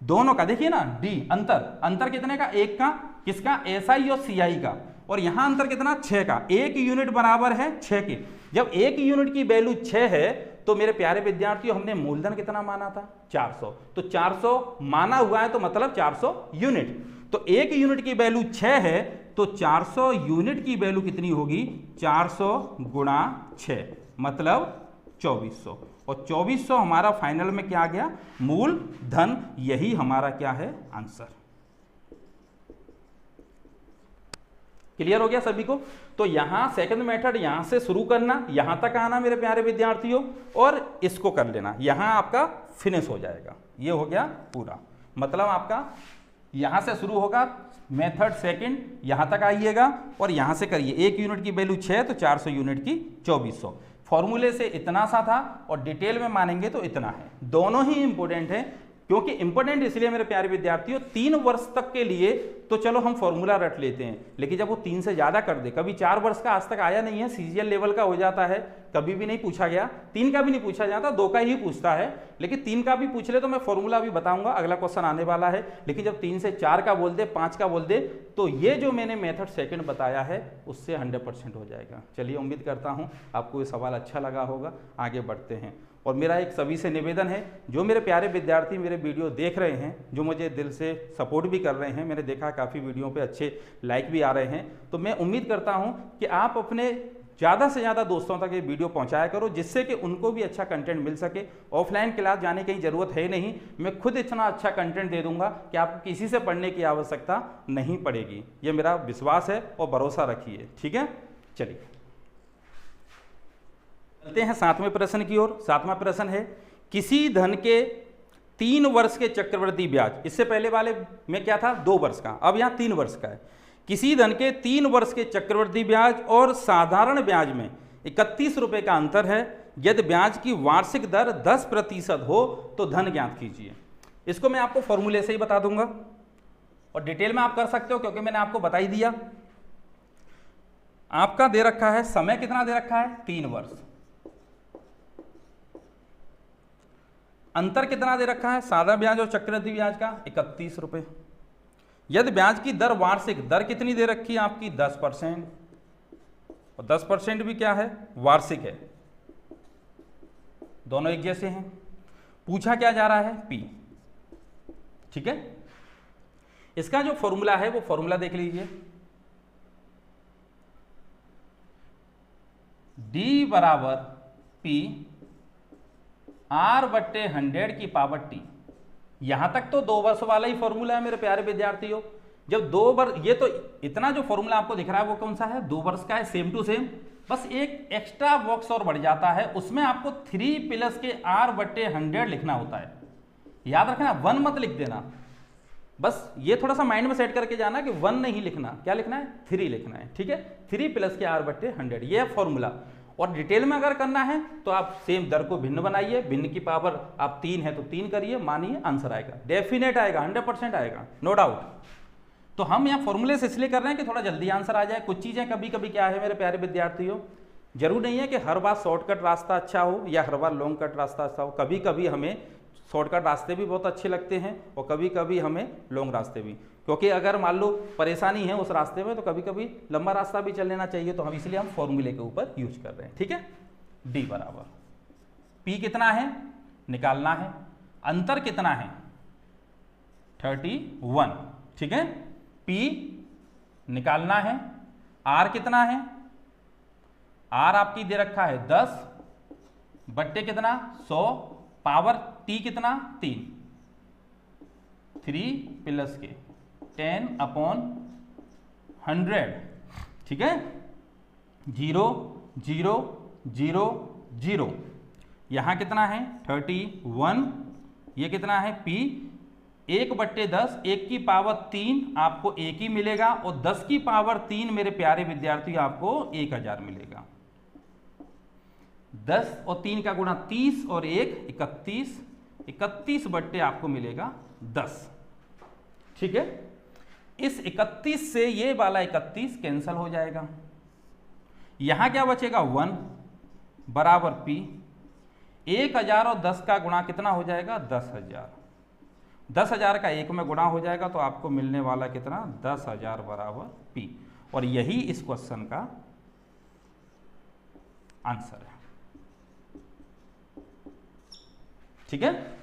दोनों का देखिए ना D, अंतर कितने का, 1 का, किसका, SI और CI का, और यहां अंतर कितना 6 का। 1 यूनिट बराबर है 6 के। जब 1 यूनिट की वैल्यू 6 है तो मेरे प्यारे विद्यार्थियों हमने मूलधन कितना माना था, 400। तो 400 माना हुआ है तो मतलब 400 यूनिट। तो 1 यूनिट की वैल्यू 6 है तो 400 यूनिट की वैल्यू कितनी होगी, 400 गुणा 6 मतलब 2400, और 2400 हमारा फाइनल में क्या आ गया, मूल धन। यही हमारा क्या है, आंसर। क्लियर हो गया सभी को। तो यहां सेकंड मेथड, यहां से शुरू करना, यहां तक आना मेरे प्यारे विद्यार्थियों, और इसको कर लेना, यहां आपका फिनिश हो जाएगा। ये हो गया पूरा, मतलब आपका यहां से शुरू होगा मेथड सेकंड, यहां तक आइएगा और यहां से करिए। 1 यूनिट की वैल्यू 6 तो 400 यूनिट की 2400। फॉर्मूले से इतना सा था और डिटेल में मानेंगे तो इतना है। दोनों ही इंपॉर्टेंट है, क्योंकि इंपॉर्टेंट इसलिए मेरे प्यारे विद्यार्थियों, 3 वर्ष तक के लिए तो चलो हम फॉर्मूला रट लेते हैं, लेकिन जब वो 3 से ज्यादा कर दे, कभी 4 वर्ष का आज तक आया नहीं है, CGL लेवल का हो जाता है, कभी भी नहीं पूछा गया, 3 का भी नहीं पूछा जाता, 2 का ही पूछता है, लेकिन 3 का भी पूछ ले तो मैं फॉर्मूला भी बताऊंगा, अगला क्वेश्चन आने वाला है। लेकिन जब 3 से 4 का बोल दे, 5 का बोल दे, तो ये जो मैंने मेथड सेकंड बताया है उससे 100% हो जाएगा। चलिए, उम्मीद करता हूँ आपको ये सवाल अच्छा लगा होगा। आगे बढ़ते हैं, और मेरा एक सभी से निवेदन है, जो मेरे प्यारे विद्यार्थी मेरे वीडियो देख रहे हैं, जो मुझे दिल से सपोर्ट भी कर रहे हैं, मैंने देखा काफ़ी वीडियो पे अच्छे लाइक भी आ रहे हैं, तो मैं उम्मीद करता हूं कि आप अपने ज़्यादा से ज़्यादा दोस्तों तक ये वीडियो पहुंचाया करो, जिससे कि उनको भी अच्छा कंटेंट मिल सके। ऑफलाइन क्लास जाने की ज़रूरत है नहीं, मैं खुद इतना अच्छा कंटेंट दे दूंगा कि आपको किसी से पढ़ने की आवश्यकता नहीं पड़ेगी। ये मेरा विश्वास है और भरोसा रखिए। ठीक है, चलिए चलते हैं 7वें प्रश्न की ओर। 7वां प्रश्न है, किसी धन के 3 वर्ष के चक्रवृद्धि ब्याज, इससे पहले वाले में क्या था 2 वर्ष का, अब यहाँ 3 वर्ष का है। किसी धन के 3 वर्ष के चक्रवृद्धि ब्याज और साधारण ब्याज में 31 रुपये का अंतर है। यदि ब्याज की वार्षिक दर 10% हो तो धन ज्ञात कीजिए। इसको मैं आपको फॉर्मूले से ही बता दूंगा और डिटेल में आप कर सकते हो क्योंकि मैंने आपको बता ही दिया। आपका दे रखा है समय, कितना दे रखा है 3 वर्ष, अंतर कितना दे रखा है सादा ब्याज और चक्रवृद्धि ब्याज का 31 रुपये। यदि ब्याज की दर वार्षिक दर कितनी दे रखी है आपकी 10%, और 10% भी क्या है वार्षिक है, दोनों एक जैसे हैं। पूछा क्या जा रहा है P, ठीक है। इसका जो फॉर्मूला है वो फॉर्मूला देख लीजिए, D बराबर P R/100 की पावर T। यहां तक तो 2 वर्ष वाला ही फॉर्मूला है मेरे प्यारे विद्यार्थियों। जब 2 वर्ष, ये तो इतना जो फॉर्मूला आपको दिख रहा है वो कौन सा है 2 वर्ष का है, सेम टू सेम, बस एक एक्स्ट्रा बॉक्स और बढ़ जाता है, उसमें आपको 3 प्लस के R/100 लिखना होता है। याद रखना 1 मत लिख देना, बस ये थोड़ा सा माइंड में सेट करके जाना कि 1 नहीं लिखना, क्या लिखना है 3 लिखना है, ठीक है। 3 प्लस के R/100 ये है फॉर्मूला। और डिटेल में अगर करना है तो आप सेम दर को भिन्न बनाइए, भिन्न की पावर आप 3 है तो 3 करिए, मानिए आंसर आएगा, डेफिनेट आएगा, 100% आएगा, नो डाउट। तो हम यहाँ फॉर्मूले से इसलिए कर रहे हैं कि थोड़ा जल्दी आंसर आ जाए। कुछ चीज़ें कभी कभी क्या है मेरे प्यारे विद्यार्थियों, जरूर नहीं है कि हर बार शॉर्टकट रास्ता अच्छा हो या हर बार लॉन्ग कट रास्ता अच्छा हो। कभी कभी हमें शॉर्टकट रास्ते भी बहुत अच्छे लगते हैं और कभी कभी हमें लॉन्ग रास्ते भी, क्योंकि अगर मान लो परेशानी है उस रास्ते में तो कभी कभी लंबा रास्ता भी चल लेना चाहिए। तो हम इसलिए हम फॉर्मूले के ऊपर यूज कर रहे हैं, ठीक है। डी बराबर पी कितना है निकालना है, अंतर कितना है 31, ठीक है। पी निकालना है, आर कितना है, आर आपकी दे रखा है 10 बट्टे कितना 100, पावर टी कितना 3 प्लस के 10/100, ठीक है। 0 0 0 0, यहां कितना है 31, ये कितना है P 1/10, 1 की पावर 3 आपको 1 ही मिलेगा और 10 की पावर 3 मेरे प्यारे विद्यार्थी आपको 1000 मिलेगा। 10 और 3 का गुणा 30 और 1 31, 31 बट्टे आपको मिलेगा 10, ठीक है। इस 31 से ये वाला 31 कैंसल हो जाएगा, यहां क्या बचेगा 1 बराबर P 1000 और 10 का गुणा कितना हो जाएगा 10,000, 10,000 का 1 में गुणा हो जाएगा तो आपको मिलने वाला कितना 10,000 बराबर P। और यही इस क्वेश्चन का आंसर है, ठीक है।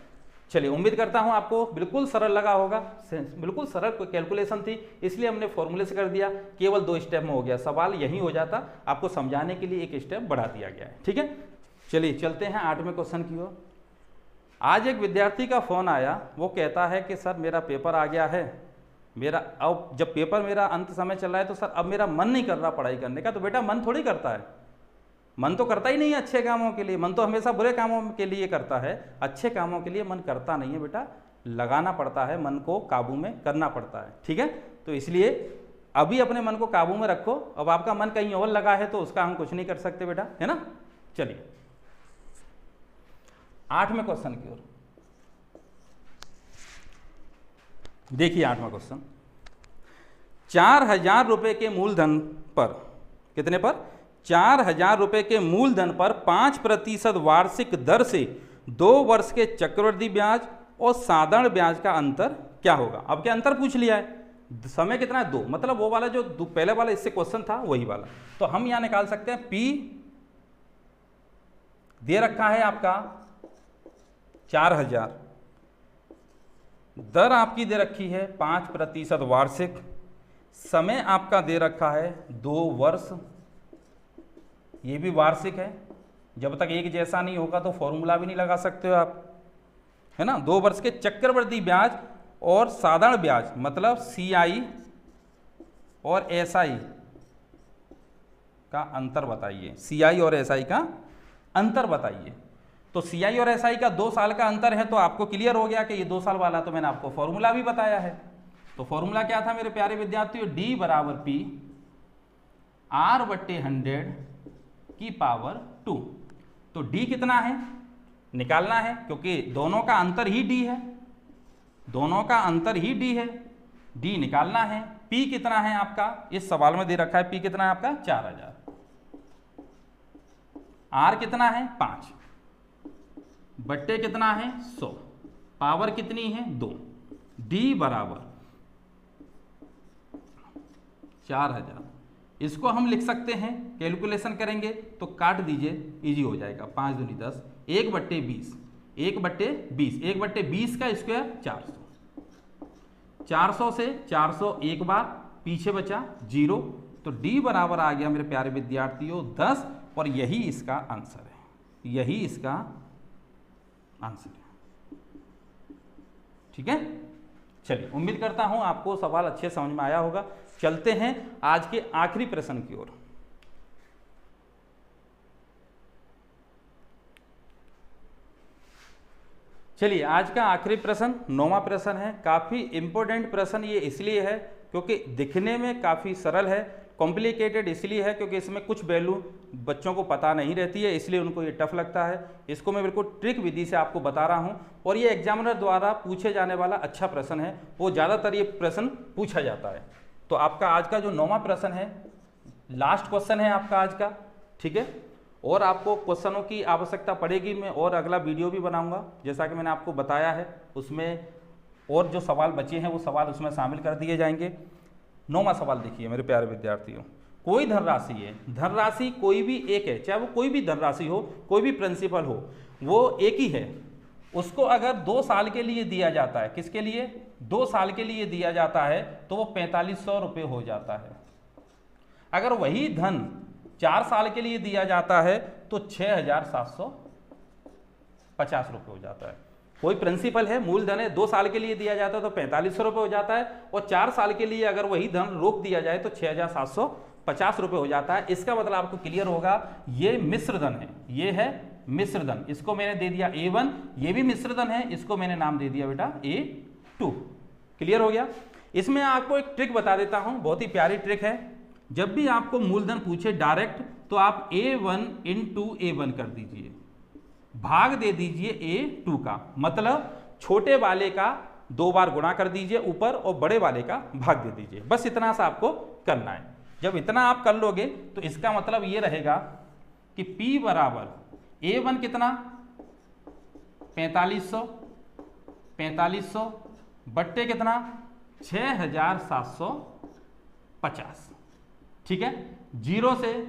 चलिए उम्मीद करता हूं आपको बिल्कुल सरल लगा होगा, बिल्कुल सरल कैलकुलेशन थी इसलिए हमने फॉर्मूले से कर दिया, केवल 2 स्टेप में हो गया, सवाल यही हो जाता, आपको समझाने के लिए एक स्टेप बढ़ा दिया गया है, ठीक है। चलिए चलते हैं 8वें क्वेश्चन की ओर। आज एक विद्यार्थी का फोन आया, वो कहता है कि सर मेरा पेपर आ गया है, मेरा अब जब पेपर मेरा अंत समय चल रहा है तो सर अब मेरा मन नहीं कर रहा पढ़ाई करने का। तो बेटा मन थोड़ी करता है, मन तो करता ही नहीं है अच्छे कामों के लिए, मन तो हमेशा बुरे कामों के लिए करता है, अच्छे कामों के लिए मन करता नहीं है बेटा, लगाना पड़ता है, मन को काबू में करना पड़ता है, ठीक है। तो इसलिए अभी अपने मन को काबू में रखो, अब आपका मन कहीं और लगा है तो उसका हम कुछ नहीं कर सकते बेटा, है ना। चलिए 8वें क्वेश्चन की ओर देखिए। 8वां क्वेश्चन, 4,000 रुपए के मूलधन पर, कितने पर 4,000 रुपए के मूलधन पर 5% वार्षिक दर से 2 वर्ष के चक्रवृद्धि ब्याज और साधारण ब्याज का अंतर क्या होगा। अब क्या अंतर पूछ लिया है, समय कितना है 2, मतलब वो वाला जो पहले वाला इससे क्वेश्चन था वही वाला। तो हम यहां निकाल सकते हैं P दे रखा है आपका 4,000, दर आपकी दे रखी है 5% वार्षिक, समय आपका दे रखा है 2 वर्ष, ये भी वार्षिक है, जब तक एक जैसा नहीं होगा तो फॉर्मूला भी नहीं लगा सकते हो आप, है ना। 2 वर्ष के चक्रवृद्धि ब्याज और साधारण ब्याज, मतलब CI और SI का अंतर बताइए, CI और SI का अंतर बताइए। तो CI और SI का 2 साल का अंतर है, तो आपको क्लियर हो गया कि ये 2 साल वाला, तो मैंने आपको फॉर्मूला भी बताया है। तो फॉर्मूला क्या था मेरे प्यारे विद्यार्थियों, D बराबर P R/100 की पावर 2। तो D कितना है निकालना है, क्योंकि दोनों का अंतर ही D है, दोनों का अंतर ही D है, D निकालना है। P कितना है आपका, इस सवाल में दे रखा है, P कितना है आपका 4000, R कितना है 5 बट्टे कितना है 100, पावर कितनी है 2, D बराबर 4000। इसको हम लिख सकते हैं, कैलकुलेशन करेंगे तो काट दीजिए, इजी हो जाएगा। 5 दूनी 10, 1/20, 1/20, 1/20 का स्क्वायर 400, 400 से 400 एक बार, पीछे बचा 0, तो D बराबर आ गया मेरे प्यारे विद्यार्थियों 10, और यही इसका आंसर है, यही इसका आंसर है। ठीक है, चलिए उम्मीद करता हूं आपको सवाल अच्छे समझ में आया होगा। चलते हैं आज के आखिरी प्रश्न की ओर। चलिए आज का आखिरी प्रश्न 9वां प्रश्न है। काफी इंपॉर्टेंट प्रश्न ये इसलिए है क्योंकि दिखने में काफी सरल है, कॉम्प्लिकेटेड इसलिए है क्योंकि इसमें कुछ वैल्यू बच्चों को पता नहीं रहती है, इसलिए उनको ये टफ लगता है। इसको मैं बिल्कुल ट्रिक विधि से आपको बता रहा हूं, और ये एग्जामिनर द्वारा पूछे जाने वाला अच्छा प्रश्न है, वो ज़्यादातर ये प्रश्न पूछा जाता है। तो आपका आज का जो 9वां प्रश्न है, लास्ट क्वेश्चन है आपका आज का, ठीक है। और आपको क्वेश्चनों की आवश्यकता पड़ेगी, मैं और अगला वीडियो भी बनाऊंगा, जैसा कि मैंने आपको बताया है, उसमें और जो सवाल बचे हैं वो सवाल उसमें शामिल कर दिए जाएंगे। 9वां सवाल देखिए मेरे प्यारे विद्यार्थियों, कोई धनराशि है, धनराशि कोई भी एक है, चाहे वो कोई भी धनराशि हो, कोई भी प्रिंसिपल हो, वो एक ही है, उसको अगर 2 साल के लिए दिया जाता है, किसके लिए 2 साल के लिए दिया जाता है, तो वो 4500 रुपये हो जाता है। अगर वही धन 4 साल के लिए दिया जाता है तो 6750 रुपये हो जाता है। कोई प्रिंसिपल है, मूलधन है, 2 साल के लिए दिया जाता है तो 4500 रुपये हो जाता है, और 4 साल के लिए अगर वही धन रोक दिया जाए तो 6750 रुपये हो जाता है। इसका मतलब आपको क्लियर होगा, ये मिश्र धन है, ये है मिश्र धन। इसको मैंने दे दिया A1, ये भी मिश्र धन है, इसको मैंने नाम दे दिया बेटा A2। क्लियर हो गया। इसमें आपको एक ट्रिक बता देता हूं, बहुत ही प्यारी ट्रिक है। जब भी आपको मूलधन पूछे डायरेक्ट, तो आप A1 × A1 कर दीजिए, भाग दे दीजिए A2 का, मतलब छोटे वाले का 2 बार गुणा कर दीजिए ऊपर, और बड़े वाले का भाग दे दीजिए। बस इतना सा आपको करना है। जब इतना आप कर लोगे तो इसका मतलब ये रहेगा कि P बराबर A1 कितना 4500 बट्टे कितना 6750। ठीक है, 0 से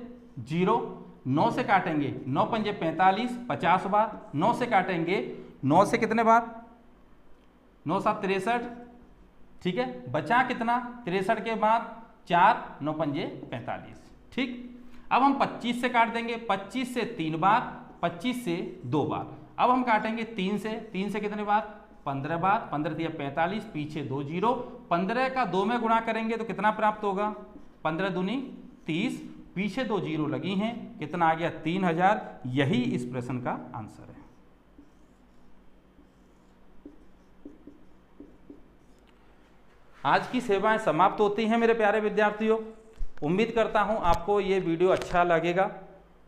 0, 9 से काटेंगे, 9 पंजे 45, 50 बार, 9 से काटेंगे, 9 से कितने बार 9 7 63, ठीक है, बचा कितना 63 के बाद 4, 9 पंजे 45। ठीक, अब हम 25 से काट देंगे, 25 से 3 बार, 25 से 2 बार। अब हम काटेंगे 3 से कितने बार 15 बार, 15 दिया 45, पीछे 2 0, 15 का 2 में गुणा करेंगे तो कितना प्राप्त होगा 15 दूनी 30, पीछे 2 0 लगी हैं, कितना आ गया 3000। यही इस प्रश्न का आंसर है। आज की सेवाएं समाप्त होती हैं मेरे प्यारे विद्यार्थियों। उम्मीद करता हूं आपको ये वीडियो अच्छा लगेगा,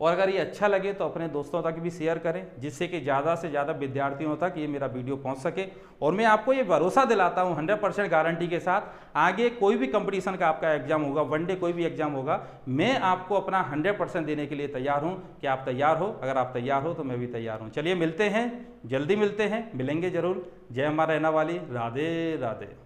और अगर ये अच्छा लगे तो अपने दोस्तों तक भी शेयर करें, जिससे कि ज़्यादा से ज़्यादा विद्यार्थियों तक ये मेरा वीडियो पहुंच सके। और मैं आपको ये भरोसा दिलाता हूं 100% गारंटी के साथ, आगे कोई भी कंपटीशन का आपका एग्जाम होगा, वनडे कोई भी एग्जाम होगा, मैं आपको अपना 100% देने के लिए तैयार हूं। कि आप तैयार हो? अगर आप तैयार हो तो मैं भी तैयार हूँ। चलिए मिलते हैं, जल्दी मिलते हैं, मिलेंगे जरूर। जय मां रहना वाली, राधे राधे।